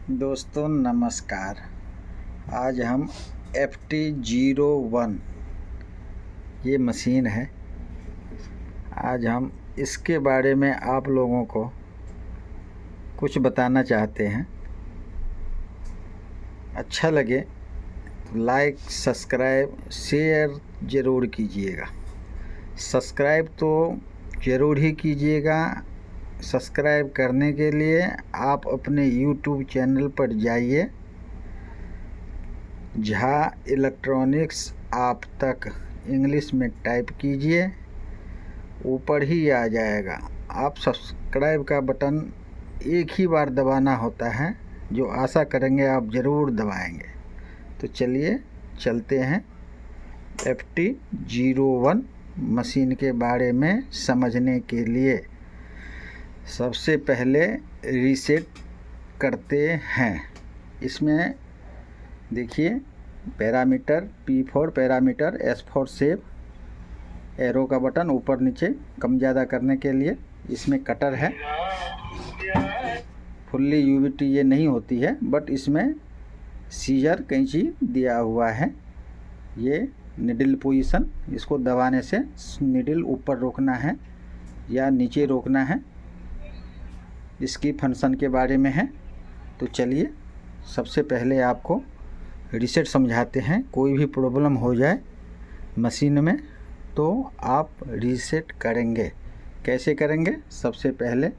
दोस्तों नमस्कार। आज हम FT01 ये मशीन है। आज हम इसके बारे में आप लोगों को कुछ बताना चाहते हैं। अच्छा लगे तो लाइक, सब्सक्राइब, शेयर ज़रूर कीजिएगा। सब्सक्राइब तो ज़रूर ही कीजिएगा। सब्सक्राइब करने के लिए आप अपने YouTube चैनल पर जाइए, झा इलेक्ट्रॉनिक्स आप तक इंग्लिश में टाइप कीजिए, ऊपर ही आ जाएगा। आप सब्सक्राइब का बटन एक ही बार दबाना होता है, जो आशा करेंगे आप ज़रूर दबाएंगे। तो चलिए चलते हैं FT01 मशीन के बारे में समझने के लिए। सबसे पहले रीसेट करते हैं। इसमें देखिए parameter P4 parameter, S4 save, arrow का बटन ऊपर नीचे कम ज़्यादा करने के लिए। इसमें कटर है। फुल्ली UVT ये नहीं होती है, बट इसमें सीजर कैंची दिया हुआ है। ये निडल पोजीशन, इसको दबाने से निडल ऊपर रोकना है या नीचे रोकना है। इसकी फंक्शन के बारे में है। तो चलिए सबसे पहले आपको रीसेट समझाते हैं। कोई भी प्रॉब्लम हो जाए मशीन में तो आप रीसेट करेंगे। कैसे करेंगे? सबसे पहले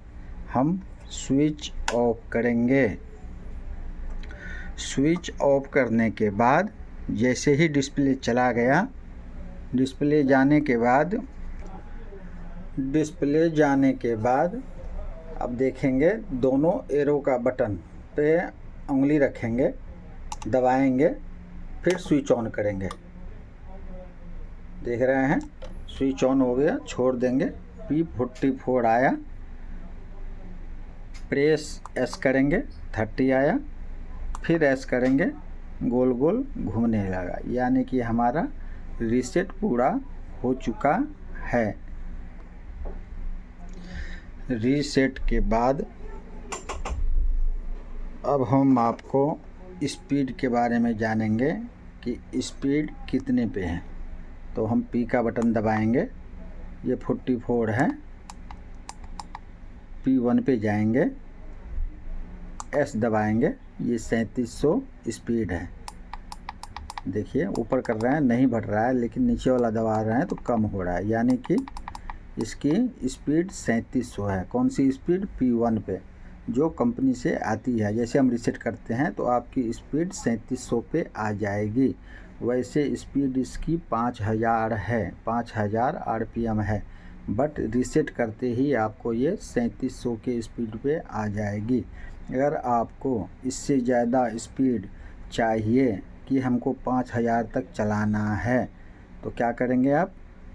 हम स्विच ऑफ करेंगे। स्विच ऑफ करने के बाद जैसे ही डिस्प्ले चला गया, डिस्प्ले जाने के बाद अब देखेंगे दोनों एरो का बटन पे उंगली रखेंगे, दबाएंगे, फिर स्विच ऑन करेंगे। देख रहे हैं स्विच ऑन हो गया, छोड़ देंगे। P44 आया, प्रेस S करेंगे, 30 आया, फिर S करेंगे, गोल गोल घूमने लगा, यानी कि हमारा रीसेट पूरा हो चुका है। रीसेट के बाद अब हम आपको स्पीड के बारे में जानेंगे कि स्पीड कितने पे है। तो हम P का बटन दबाएंगे, ये 44 है। P1 पे जाएंगे, S दबाएंगे, ये 3700 स्पीड है। देखिए ऊपर कर रहे हैं, नहीं बढ़ रहा है, लेकिन नीचे वाला दबा रहे हैं तो कम हो रहा है, यानी कि इसकी स्पीड 3700 है। कौन सी स्पीड? P1 पे, जो कंपनी से आती है। जैसे हम रीसेट करते हैं तो आपकी स्पीड 3700 पे आ जाएगी। वैसे स्पीड इसकी 5000 है, 5000 RPM है, बट रीसेट करते ही आपको ये 3700 के स्पीड पे आ जाएगी। अगर आपको इससे ज़्यादा स्पीड चाहिए कि हमको 5000 तक चलाना है तो क्या करेंगे आप?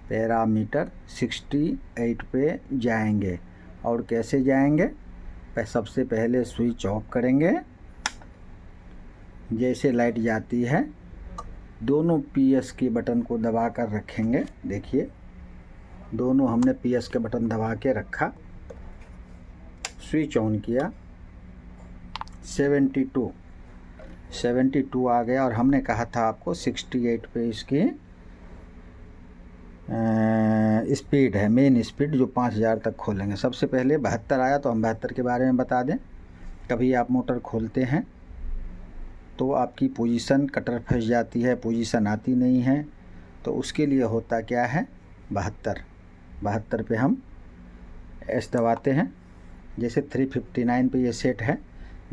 पैरामीटर 68 पे जाएंगे। और कैसे जाएंगे? सबसे पहले स्विच ऑफ करेंगे। जैसे लाइट जाती है, दोनों PS के बटन को दबा कर रखेंगे। देखिए दोनों हमने PS के बटन दबा के रखा, स्विच ऑन किया, 72 आ गया। और हमने कहा था आपको 68 पे इसकी स्पीड है, मेन स्पीड, जो 5000 तक खोलेंगे। सबसे पहले 72 आया तो हम 72 के बारे में बता दें। कभी आप मोटर खोलते हैं तो आपकी पोजीशन, कटर फंस जाती है, पोजीशन आती नहीं है, तो उसके लिए होता क्या है? 72 पे हम S दबाते हैं। जैसे 359 पे ये सेट है।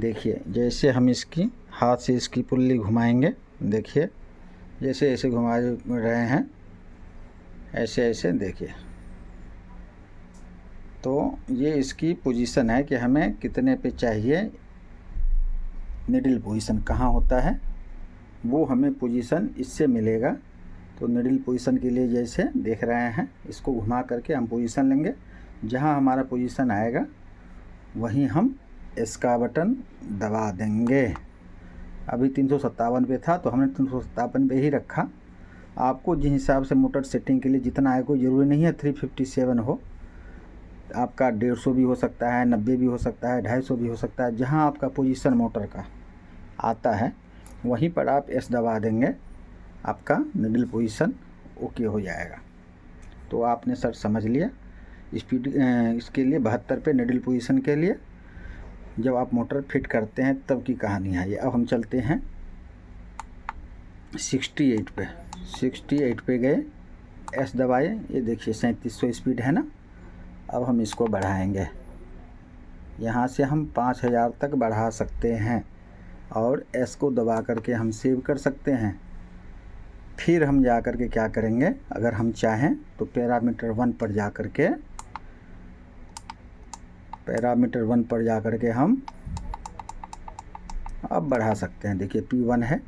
देखिए जैसे हम इसकी हाथ से इसकी पुल्ली घुमाएंगे, देखिए जैसे ऐसे घुमा रहे हैं, ऐसे देखिए। तो ये इसकी पोजीशन है कि हमें कितने पे चाहिए। निडल पोजीशन कहाँ होता है वो हमें पोजीशन इससे मिलेगा। तो निडल पोजीशन के लिए जैसे देख रहे हैं, इसको घुमा करके हम पोजीशन लेंगे। जहाँ हमारा पोजीशन आएगा वहीं हम S का बटन दबा देंगे। अभी 357 पे था तो हमने 357 पे ही रखा। आपको जिस हिसाब से मोटर सेटिंग के लिए जितना है, कोई ज़रूरी नहीं है 357 हो। आपका 150 भी हो सकता है, 90 भी हो सकता है, 250 भी हो सकता है। जहाँ आपका पोजीशन मोटर का आता है वहीं पर आप एस दबा देंगे, आपका निडल पोजीशन ओके हो जाएगा। तो आपने सर समझ लिया स्पीड इसके लिए 72 पे निडल पोजीशन के लिए जब आप मोटर फिट करते हैं तब की कहानी है ये। अब हम चलते हैं 68 पे। 68 पे गए, एस दबाए, ये देखिए 3700 स्पीड है ना। अब हम इसको बढ़ाएंगे, यहाँ से हम 5000 तक बढ़ा सकते हैं और एस को दबा करके हम सेव कर सकते हैं। फिर हम जा कर के क्या करेंगे, अगर हम चाहें तो पैरामीटर 1 पर जा कर के हम अब बढ़ा सकते हैं। देखिए P1 है,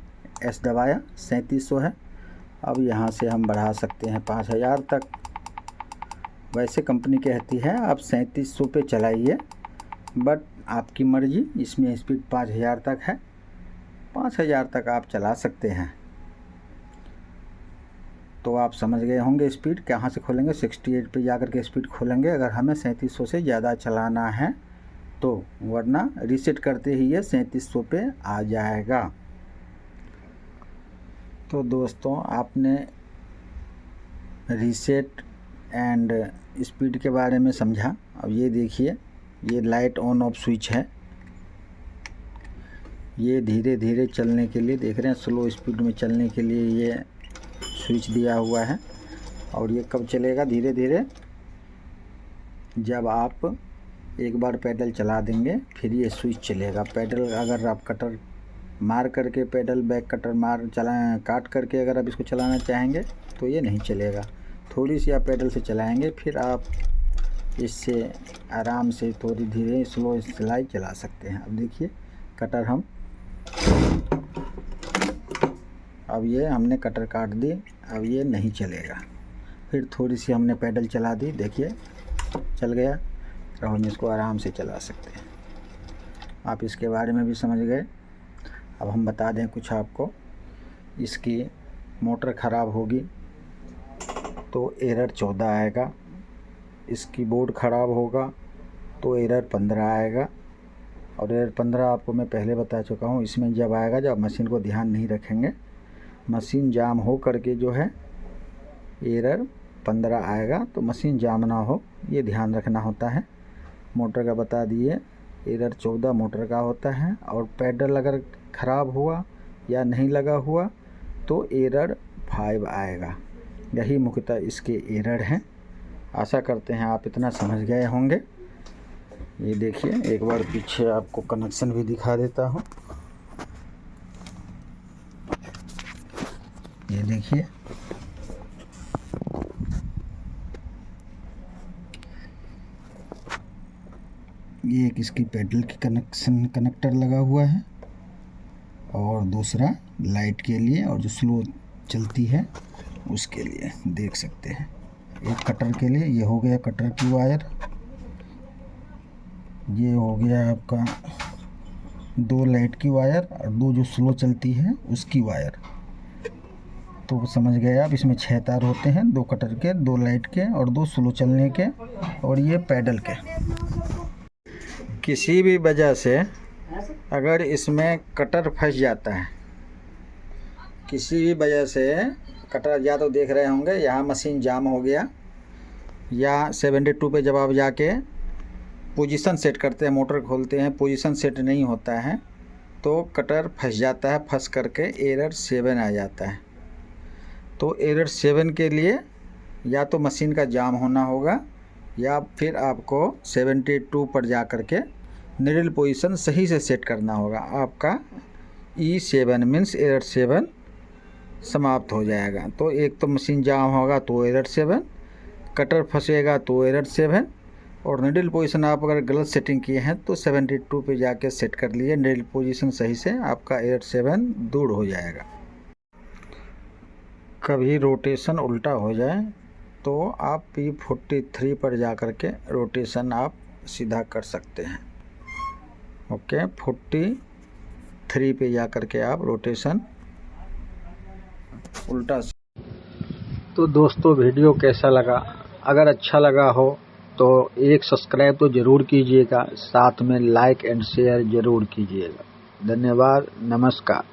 एस दबाया, 3700 है। अब यहाँ से हम बढ़ा सकते हैं 5000 तक। वैसे कंपनी कहती है आप 3700 पे चलाइए, बट आपकी मर्जी, इसमें स्पीड 5000 तक है, 5000 तक आप चला सकते हैं। तो आप समझ गए होंगे स्पीड कहाँ से खोलेंगे, 68 पे जाकर के स्पीड खोलेंगे अगर हमें 3700 से ज़्यादा चलाना है तो, वरना रीसेट करते ही ये 3700 पे आ जाएगा। तो दोस्तों आपने रीसेट एंड स्पीड के बारे में समझा। अब ये देखिए, ये लाइट ऑन ऑफ स्विच है, ये धीरे धीरे चलने के लिए, देख रहे हैं स्लो स्पीड में चलने के लिए ये स्विच दिया हुआ है। और ये कब चलेगा, धीरे धीरे, जब आप एक बार पैडल चला देंगे फिर ये स्विच चलेगा। पैडल अगर आप कटर मार करके, पैडल बैक कटर मार काट करके अगर आप इसको चलाना चाहेंगे तो ये नहीं चलेगा। थोड़ी सी आप पैडल से चलाएंगे, फिर आप इससे आराम से थोड़ी धीरे स्लो सिलाई चला सकते हैं। अब देखिए कटर हम, अब ये हमने कटर काट दी, अब ये नहीं चलेगा। फिर थोड़ी सी हमने पैडल चला दी, देखिए चल गया। अब हम इसको आराम से चला सकते हैं। आप इसके बारे में भी समझ गए। अब हम बता दें कुछ आपको, इसकी मोटर ख़राब होगी तो एरर 14 आएगा, इसकी बोर्ड ख़राब होगा तो एरर 15 आएगा। और एरर 15 आपको मैं पहले बता चुका हूँ, इसमें जब आएगा जब मशीन को ध्यान नहीं रखेंगे, मशीन जाम हो करके जो है एरर 15 आएगा। तो मशीन जाम ना हो ये ध्यान रखना होता है। मोटर का बता दिए, एरर 14 मोटर का होता है। और पैडल अगर ख़राब हुआ या नहीं लगा हुआ तो एरर 5 आएगा। यही मुख्यतः इसके एरर हैं। आशा करते हैं आप इतना समझ गए होंगे। ये देखिए एक बार पीछे आपको कनेक्शन भी दिखा देता हूँ। ये देखिए, ये एक इसकी पैडल की कनेक्टर लगा हुआ है और दूसरा लाइट के लिए, और जो स्लो चलती है उसके लिए देख सकते हैं। एक कटर के लिए, ये हो गया कटर की वायर, ये हो गया आपका 2 लाइट की वायर और 2 जो स्लो चलती है उसकी वायर। तो समझ गए आप, इसमें 6 तार होते हैं, 2 कटर के, 2 लाइट के और 2 स्लो चलने के, और ये पैडल के। किसी भी वजह से अगर इसमें कटर फंस जाता है, किसी भी वजह से कटर, या तो देख रहे होंगे यहाँ मशीन जाम हो गया, या 72 पे जब आप जाके पोजीशन सेट करते हैं, मोटर खोलते हैं, पोजीशन सेट नहीं होता है तो कटर फंस जाता है, फंस करके एरर 7 आ जाता है। तो एरर 7 के लिए या तो मशीन का जाम होना होगा, या फिर आपको 72 पर जा कर के निडल पोजीशन सही से सेट करना होगा। आपका E7 मीन्स एरर 7 समाप्त हो जाएगा। तो एक तो मशीन जाम होगा तो एरर 7, कटर फंसेगा तो एरर 7, और निडल पोजीशन आप अगर गलत सेटिंग किए हैं तो 72 पे जाके सेट कर लिए निडल पोजीशन सही से, आपका एरर 7 दूर हो जाएगा। कभी रोटेशन उल्टा हो जाए तो आप P43 पर जा कर के रोटेशन आप सीधा कर सकते हैं। ओके, 43 पे जा कर के आप रोटेशन उल्टा। तो दोस्तों वीडियो कैसा लगा, अगर अच्छा लगा हो तो एक सब्सक्राइब तो ज़रूर कीजिएगा, साथ में लाइक एंड शेयर ज़रूर कीजिएगा। धन्यवाद, नमस्कार।